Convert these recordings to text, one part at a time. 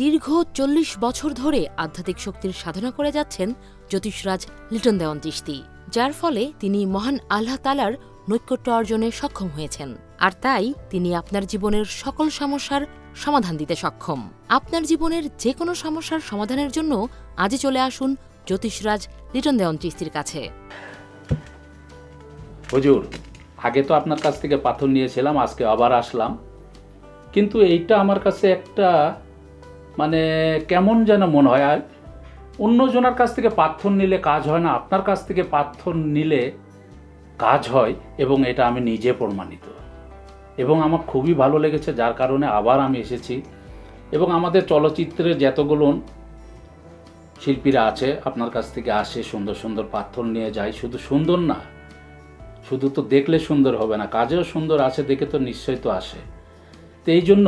দীর্ঘ ৪০ বছর ধরে আধ্যাত্মিক শক্তির সাধনা করে যাচ্ছেন জ্যোতিষরাজ লিটন দেওয়ান চিশতি, যার ফলে তিনি মহান আল্লাহ তাআলার নৈকট্য অর্জনে সক্ষম হয়েছেন। আর তাই তিনি আপনার জীবনের সকল সমস্যার সমাধান দিতে সক্ষম। আপনার জীবনের যে কোনো সমস্যার সমাধানের জন্য আজই চলে আসুন জ্যোতিষরাজ লিটন দেওয়ান চিশতির কাছে। হুজুর, আগে তো আপনার কাছ থেকে পাথর নিয়েছিলাম, আজকে আবার আসলাম, কিন্তু এইটা আমার কাছে একটা কেমন যেন মনে হয়। আর অন্যজনের কাছ থেকে পাথর নিলে কাজ হয় না, আপনার কাছ থেকে পাথর নিলে কাজ হয়, এবং এটা আমি নিজে প্রমাণিত, এবং আমার খুবই ভালো লেগেছে, যার কারণে আবার আমি এসেছি। এবং আমাদের চলচ্চিত্রের যতগুলো শিল্পীরা আছে আপনার কাছ থেকে আসে, সুন্দর সুন্দর পাথর নিয়ে যায়। শুধু সুন্দর না, শুধু তো দেখলে সুন্দর হবে না, কাজেও সুন্দর আছে দেখে তো নিশ্চয়ই তো আসে। তো এই জন্য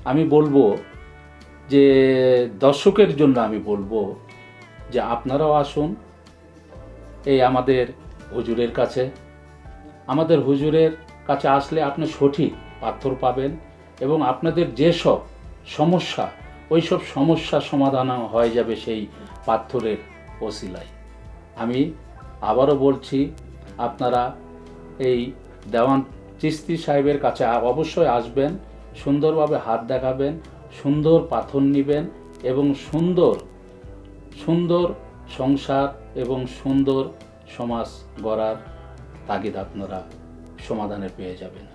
আমি বলবো যে দর্শকের জন্য আমি বলবো যে আপনারাও আসুন এই আমাদের হুজুরের কাছে। আমাদের হুজুরের কাছে আসলে আপনি সঠিক পাথর পাবেন, এবং আপনাদের যেসব সমস্যা, ওই সব সমস্যার সমাধান হয়ে যাবে সেই পাথরের ওসিলায়। আমি আবারও বলছি, আপনারা এই দেওয়ান চিশতি সাহেবের কাছে অবশ্যই আসবেন, সুন্দরভাবে হাত দেখাবেন, সুন্দর পাথর নেবেন, এবং সুন্দর সুন্দর সংসার এবং সুন্দর সমাজ গড়ার তাগিদ আপনারা সমাধানে পেয়ে যাবেন।